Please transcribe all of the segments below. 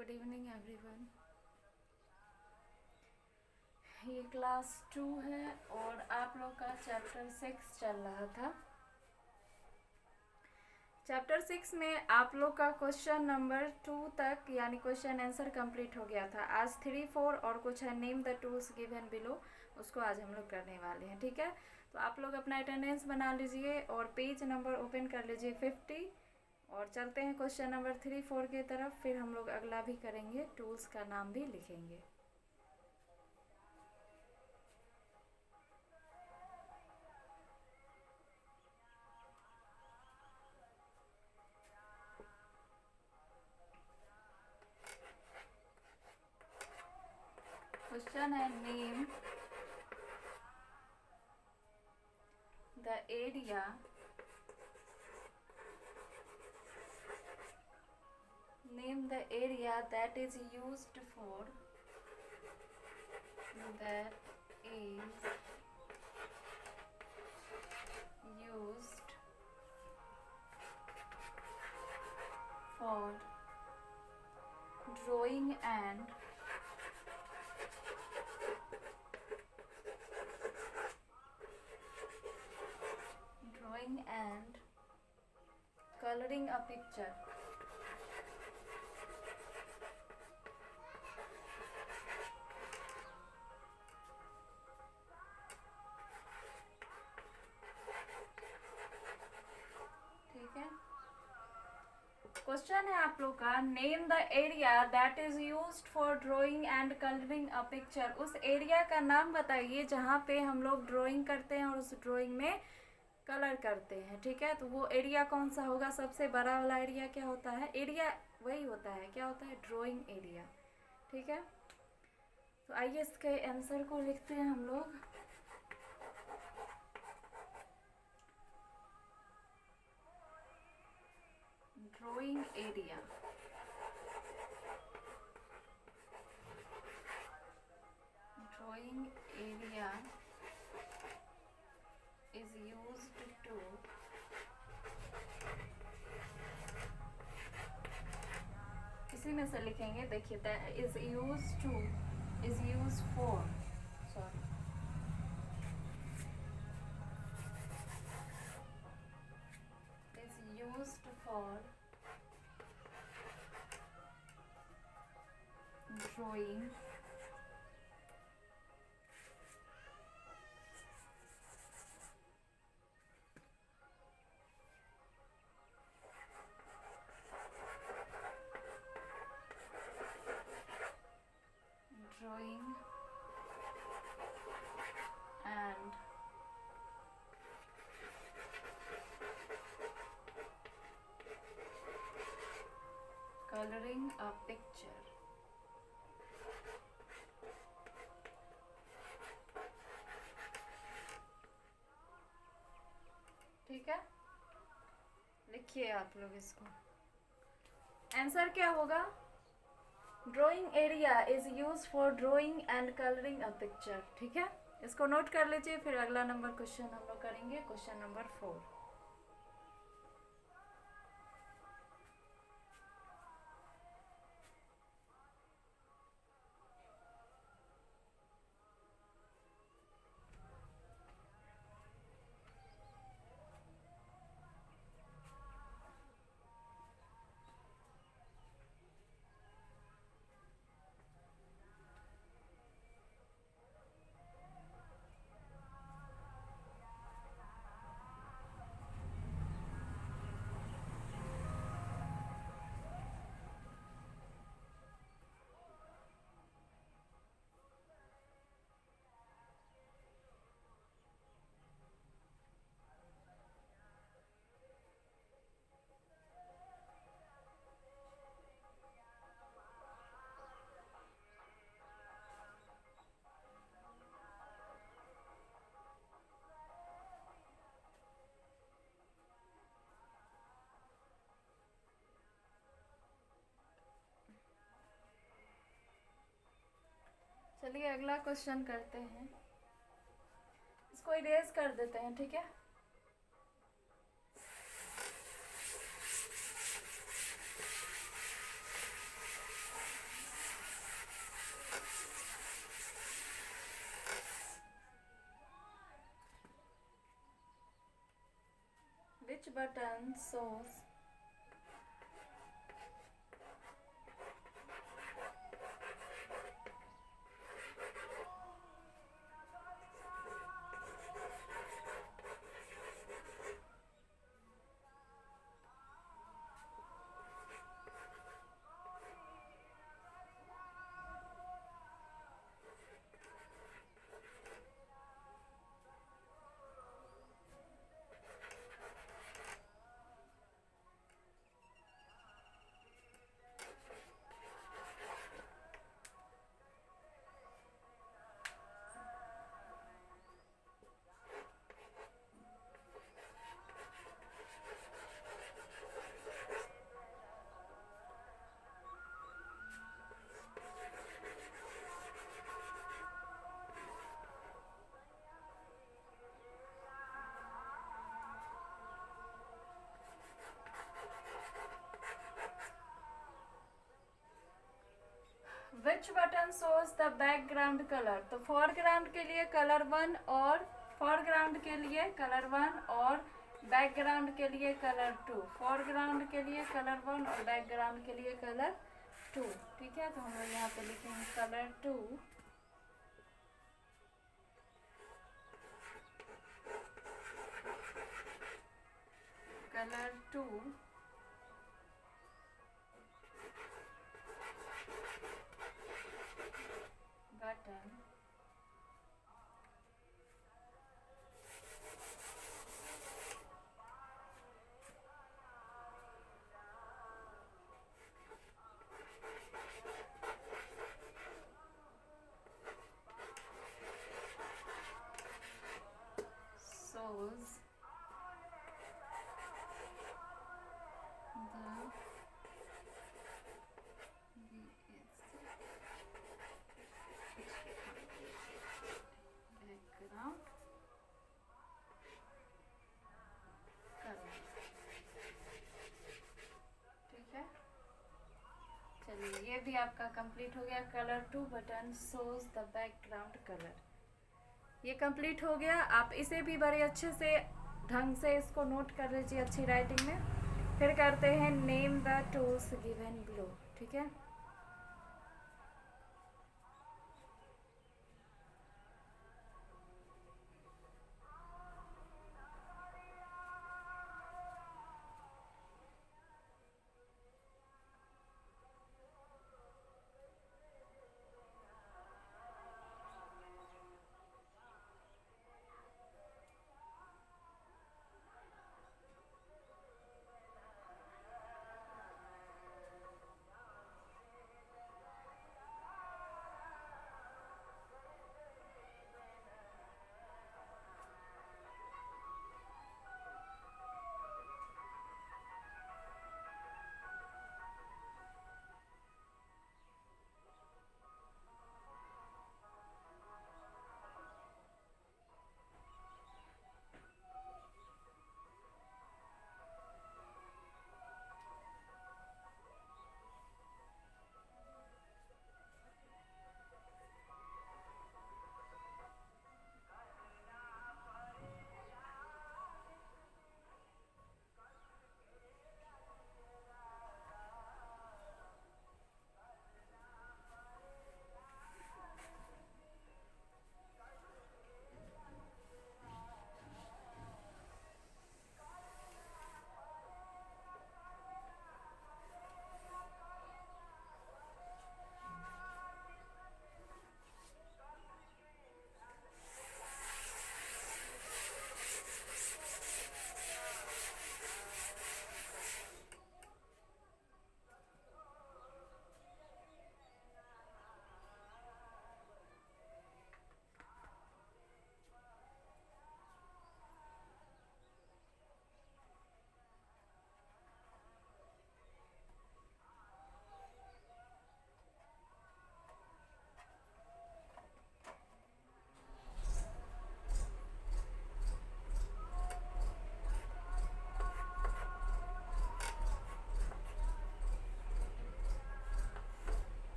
Good evening everyone. ये class 2 है और आप लोग का चैप्टर 6 चल रहा था। चैप्टर 6 में आप लोग का क्वेश्चन नंबर 2 तक यानी क्वेश्चन आंसर कंप्लीट हो गया था। आज 3, 4 और कुछ है name the tools given below, उसको आज हम लोग करने वाले हैं। ठीक है, तो आप लोग अपना अटेंडेंस बना लीजिए और पेज नंबर ओपन कर लीजिए 50 और चलते हैं क्वेश्चन नंबर 3, 4 की तरफ। फिर हम लोग अगला भी करेंगे, टूल्स का नाम भी लिखेंगे। क्वेश्चन है name the area that is used for drawing and coloring a picture. ठीक है, क्वेश्चन है आप लोग का name the area that is used for drawing and colouring a picture. उस एरिया का नाम बताइए जहाँ पे हम लोग ड्राइंग करते हैं और उस ड्राइंग में कलर करते हैं। ठीक है, तो वो एरिया कौन सा होगा? सबसे बड़ा वाला एरिया क्या होता है? एरिया वही होता है, क्या होता है? Drawing area. ठीक है, तो आइए इसके आंसर को लिखते हैं हम लोग। Drawing area, is used to इसी में से लिखेंगे। देखिए, that is used to is used for sorry is used for drawing and coloring a picture। ठीक है, लिखिए आप लोग इसको। आंसर क्या होगा? Drawing area is use for drawing and colouring a picture. ठीक है, इसको नोट कर लीजिए। फिर अगला नंबर क्वेश्चन हम लोग करेंगे, क्वेश्चन नंबर 4। चलिए अगला क्वेश्चन करते हैं। इसको इरेज कर देते हैं। ठीक है, which button shows which button shows the background colour. तो फोरग्राउंड के लिए कलर 1 और फोरग्राउंड के लिए कलर 1 और बैकग्राउंड के लिए कलर 2। फोरग्राउंड के लिए कलर 1 और बैकग्राउंड के लिए कलर 2। ठीक है, तो हम लोग यहाँ पे लिखेंगे colour 2, colour 2 button shows background color। ठीक है, चलिए ये भी आपका कंप्लीट हो गया। Colour 2 button shows the background colour, ये कंप्लीट हो गया। आप इसे भी बड़े अच्छे से ढंग से इसको नोट कर लीजिए अच्छी राइटिंग में। फिर करते हैं name the tools given below. ठीक है,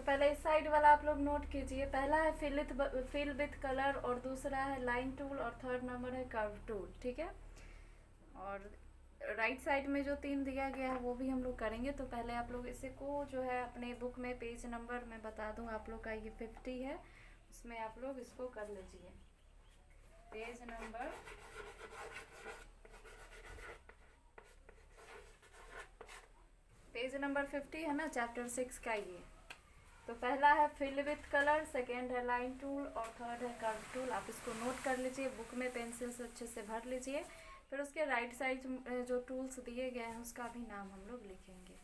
तो पहले इस साइड वाला आप लोग नोट कीजिए। पहला है फिल विथ कलर, और दूसरा है लाइन टूल, और थर्ड नंबर है कर्व टूल। ठीक है, और राइट साइड में जो 3 दिया गया है वो भी हम लोग करेंगे। तो पहले आप लोग इसे को जो है अपने बुक में पेज नंबर मैं बता दूं आप लोग का, ये 50 है, उसमें आप लोग इसको कर लीजिए। पेज नंबर पेज नंबर 50 है ना, चैप्टर 6 का ये। तो पहला है फिल विथ कलर, सेकेंड है लाइन टूल, और थर्ड है कर्व टूल। आप इसको नोट कर लीजिए, बुक में पेंसिल से अच्छे से भर लीजिए। फिर उसके राइट साइड जो टूल्स दिए गए हैं उसका भी नाम हम लोग लिखेंगे।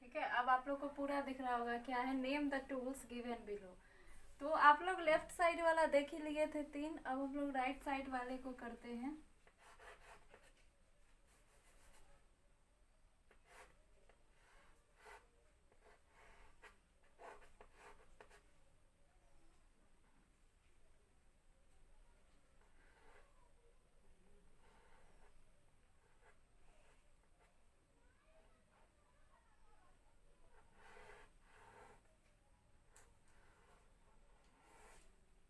ठीक है, अब आप लोग को पूरा दिख रहा होगा क्या है, name the tools given below. तो आप लोग लेफ्ट साइड वाला देख ही लिए थे 3, अब हम लोग राइट साइड वाले को करते हैं।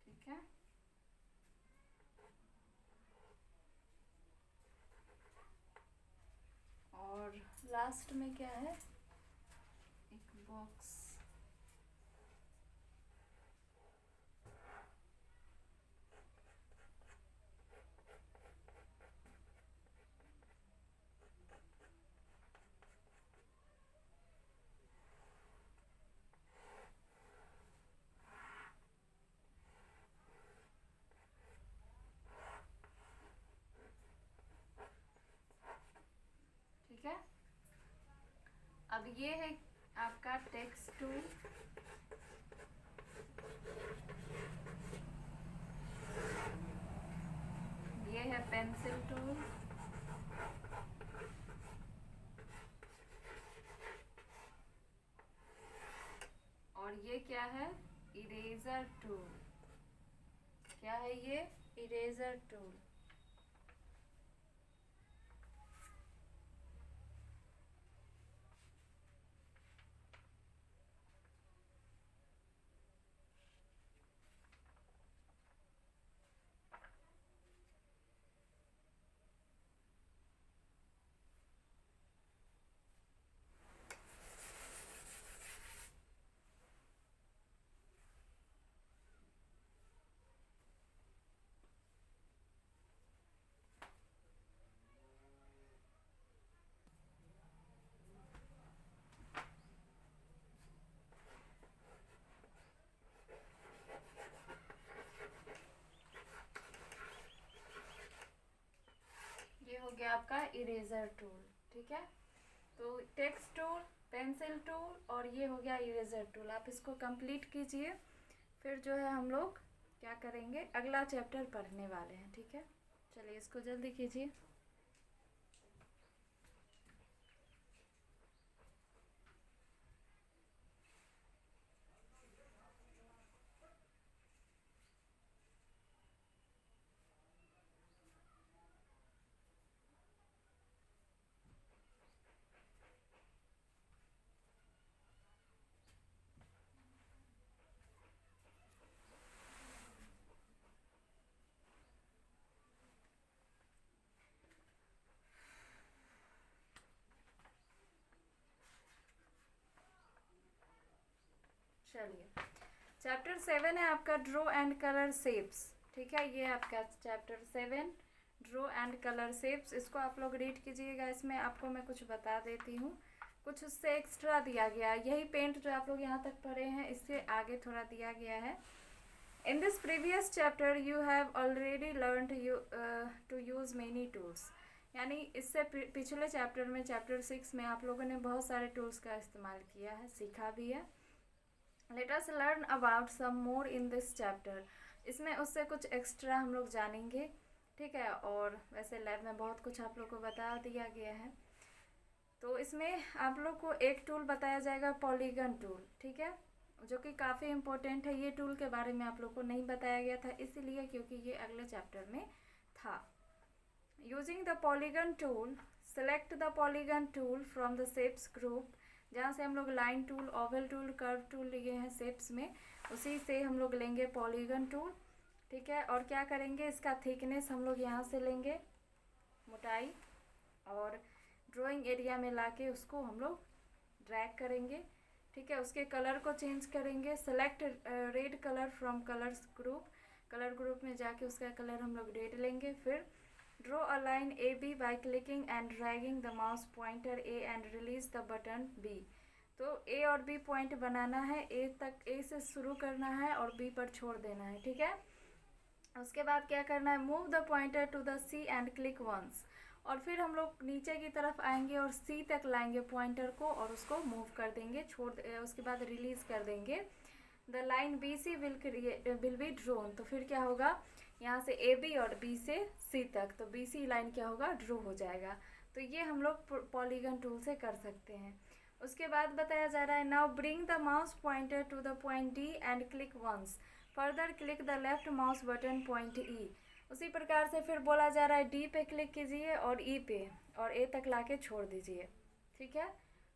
ठीक है, और लास्ट में क्या है, एक बॉक्स। ठीक है, अब ये है आपका टेक्स्ट टूल, ये है पेंसिल टूल, और ये क्या है, इरेजर टूल। क्या है ये, इरेजर टूल। गया आपका इरेजर टूल, ठीक है। तो टेक्स्ट टूल, पेंसिल टूल और ये हो गया इरेजर टूल। आप इसको कंप्लीट कीजिए, फिर जो है हम लोग क्या करेंगे, अगला चैप्टर पढ़ने वाले हैं, ठीक है। चलिए इसको जल्दी कीजिए। चलिए चैप्टर 7 है आपका ड्रॉ एंड कलर शेप्स, ठीक है। ये आपका chapter 7 draw and colour shapes, इसको आप लोग रीड कीजिएगा। इसमें आपको मैं कुछ बता देती हूँ, कुछ उससे एक्स्ट्रा दिया गया है। यही पेंट जो आप लोग यहाँ तक पढ़े हैं, इससे आगे थोड़ा दिया गया है। In this previous chapter you have already learned to use many tools, यानी इससे पिछले चैप्टर में, चैप्टर 6 में आप लोगों ने बहुत सारे टूल्स का इस्तेमाल किया है, सीखा भी है। Let us learn about some more in this chapter, इसमें उससे कुछ एक्स्ट्रा हम लोग जानेंगे, ठीक है। और वैसे लैब में बहुत कुछ आप लोग को बता दिया गया है। तो इसमें आप लोग को एक टूल बताया जाएगा, पॉलीगन टूल, ठीक है, जो कि काफ़ी इम्पोर्टेंट है। ये टूल के बारे में आप लोग को नहीं बताया गया था, इसीलिए क्योंकि ये अगले चैप्टर में था। Using the polygon tool, select the polygon tool from the shapes group, जहाँ से हम लोग line tool, Oval tool, curve tool लिए हैं शेप्स में, उसी से हम लोग लेंगे पॉलीगन टूल, ठीक है। और क्या करेंगे, इसका थिकनेस हम लोग यहाँ से लेंगे, मोटाई, और ड्राइंग एरिया में लाके उसको हम लोग ड्रैग करेंगे, ठीक है। उसके कलर को चेंज करेंगे। Select red colour from colours group, colour group में जाके उसका कलर हम लोग रेड लेंगे। फिर draw a line A B by clicking and dragging the mouse pointer A and release the button B. तो ए और बी पॉइंट बनाना है, ए से शुरू करना है और बी पर छोड़ देना है, ठीक है। उसके बाद क्या करना है, move the pointer to the C and click once, और फिर हम लोग नीचे की तरफ आएंगे और सी तक लाएंगे पॉइंटर को और उसको मूव कर देंगे, उसके बाद रिलीज कर देंगे। The line B C will be drawn, तो फिर क्या होगा, यहाँ से ए बी और बी से सी तक, तो बी सी लाइन क्या होगा, ड्रो हो जाएगा। तो ये हम लोग पॉलीगन टूल से कर सकते हैं। उसके बाद बताया जा रहा है, now bring the mouse pointer to the point D and click once, further click the left mouse button point E. उसी प्रकार से फिर बोला जा रहा है, डी पे क्लिक कीजिए और ई पे, और ए तक लाके छोड़ दीजिए, ठीक है।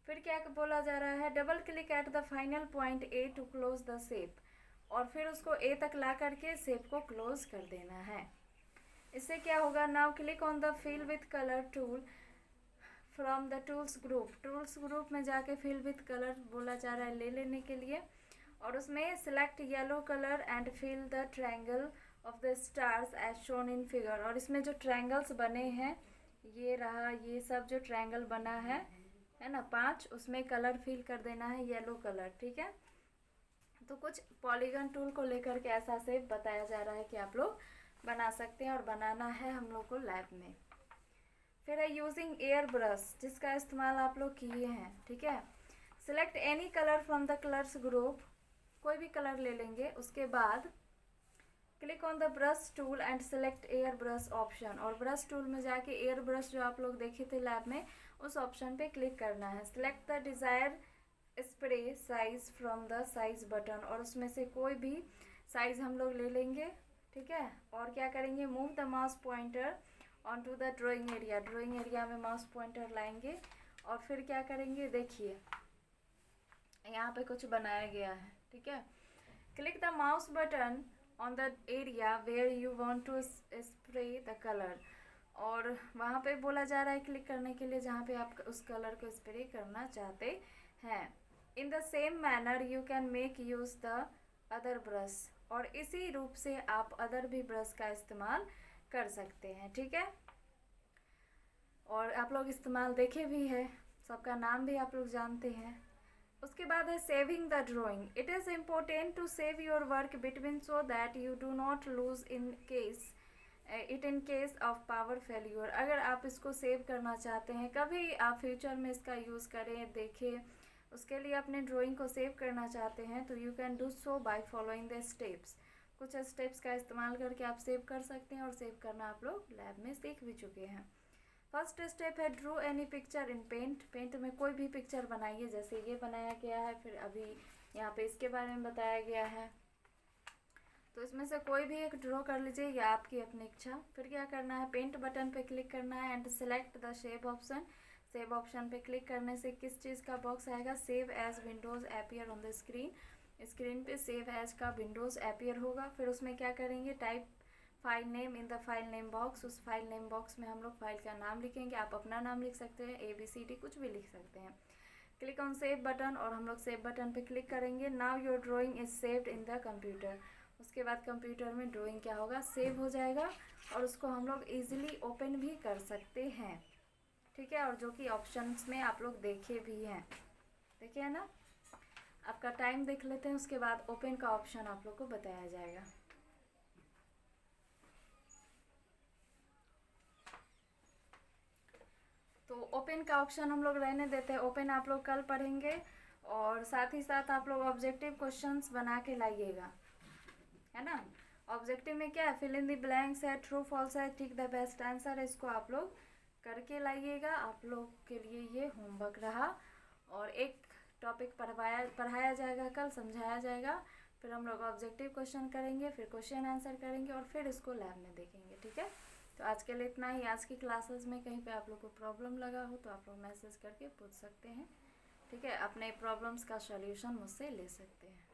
फिर क्या बोला जा रहा है, double click at the final point A to close the shape, और फिर उसको ए तक ला करके शेप को क्लोज कर देना है। इससे क्या होगा, now click on the fill with colour tool from the tools group, tools group में जाके फिल विथ कलर बोला जा रहा है ले लेने के लिए, और उसमें select yellow colour and fill the triangle of the stars as shown in figure, और इसमें जो ट्रायंगल्स बने हैं, ये रहा, ये सब जो ट्रायंगल बना है ना 5, उसमें कलर फिल कर देना है येलो कलर, ठीक है। तो कुछ पॉलीगन टूल को लेकर के ऐसा शेप बताया जा रहा है कि आप लोग बना सकते हैं, और बनाना है हम लोग को लैब में। फिर है यूजिंग एयर ब्रश, जिसका इस्तेमाल आप लोग किए हैं, ठीक है। Select any colour from the colours group, कोई भी कलर ले लेंगे। उसके बाद click on the brush tool and select air brush option, और ब्रश टूल में जाके एयर ब्रश जो आप लोग देखे थे लैब में, उस ऑप्शन पे क्लिक करना है। Select the desire spray size from the size button, और उसमें से कोई भी साइज हम लोग ले लेंगे, ठीक है। और क्या करेंगे, move the mouse pointer on to the drawing area, drawing area में माउस पॉइंटर लाएंगे, और फिर क्या करेंगे, देखिए यहाँ पे कुछ बनाया गया है, ठीक है। Click the mouse button on the area where you want to spray the colour, और वहाँ पे बोला जा रहा है क्लिक करने के लिए जहाँ पे आप उस कलर को स्प्रे करना चाहते हैं। In the same manner you can make use the other brush, और इसी रूप से आप अदर भी ब्रश का इस्तेमाल कर सकते हैं, ठीक है। और आप लोग इस्तेमाल देखे भी है, सबका नाम भी आप लोग जानते हैं। उसके बाद है saving the drawing, it is important to save your work between so that you do not lose in case it in case of power failure. अगर आप इसको सेव करना चाहते हैं, कभी आप फ्यूचर में इसका यूज़ करें, देखें, उसके लिए अपने ड्राइंग को सेव करना चाहते हैं, तो you can do so by following the steps. कुछ स्टेप्स का इस्तेमाल करके आप सेव कर सकते हैं, और सेव करना आप लोग लैब में सीख भी चुके हैं। फर्स्ट स्टेप है drew any picture in paint. Paint में कोई भी पिक्चर बनाइए, जैसे ये बनाया गया है, फिर अभी यहाँ पे इसके बारे में बताया गया है, तो इसमें से कोई भी एक ड्रॉ कर लीजिए, या आपकी अपनी इच्छा। फिर क्या करना है, पेंट बटन पे क्लिक करना है and select the shape option. Save option पे क्लिक करने से किस चीज़ का बॉक्स आएगा, save as windows appear on the screen. Screen पे सेव एज का विंडोज़ अपीयर होगा। फिर उसमें क्या करेंगे, type file name in the file name box. उस फाइल नेम बॉक्स में हम लोग फाइल का नाम लिखेंगे। आप अपना नाम लिख सकते हैं, ABCD कुछ भी लिख सकते हैं। क्लिक ऑन सेव बटन, और हम लोग सेव बटन पे क्लिक करेंगे। Now your drawing is saved in the computer. उसके बाद कंप्यूटर में ड्राइंग क्या होगा, सेव हो जाएगा, और उसको हम लोग ईजिली ओपन भी कर सकते हैं। ठीक है, और जो कि ऑप्शंस में आप लोग देखे भी हैं, देखे है ना। आपका टाइम देख लेते हैं, उसके बाद ओपन का ऑप्शन आप लोग को बताया जाएगा। तो ओपन का ऑप्शन हम लोग रहने देते हैं, ओपन आप लोग कल पढ़ेंगे, और साथ ही साथ आप लोग ऑब्जेक्टिव क्वेश्चंस बना के लाइएगा, है ना। ऑब्जेक्टिव में क्या है, फिल इन द ब्लैंक्स है, ट्रू फॉल्स है, टिक द बेस्ट आंसर है, इसको आप लोग करके लाइएगा। आप लोग के लिए ये होमवर्क रहा, और एक टॉपिक पढ़ाया जाएगा कल, समझाया जाएगा, फिर हम लोग ऑब्जेक्टिव क्वेश्चन करेंगे, फिर क्वेश्चन आंसर करेंगे, और फिर इसको लैब में देखेंगे। ठीक है, तो आज के लिए इतना ही। आज की क्लासेस में कहीं पे आप लोग को प्रॉब्लम लगा हो तो आप लोग मैसेज करके पूछ सकते हैं। ठीक है, अपने प्रॉब्लम्स का सॉल्यूशन मुझसे ले सकते हैं।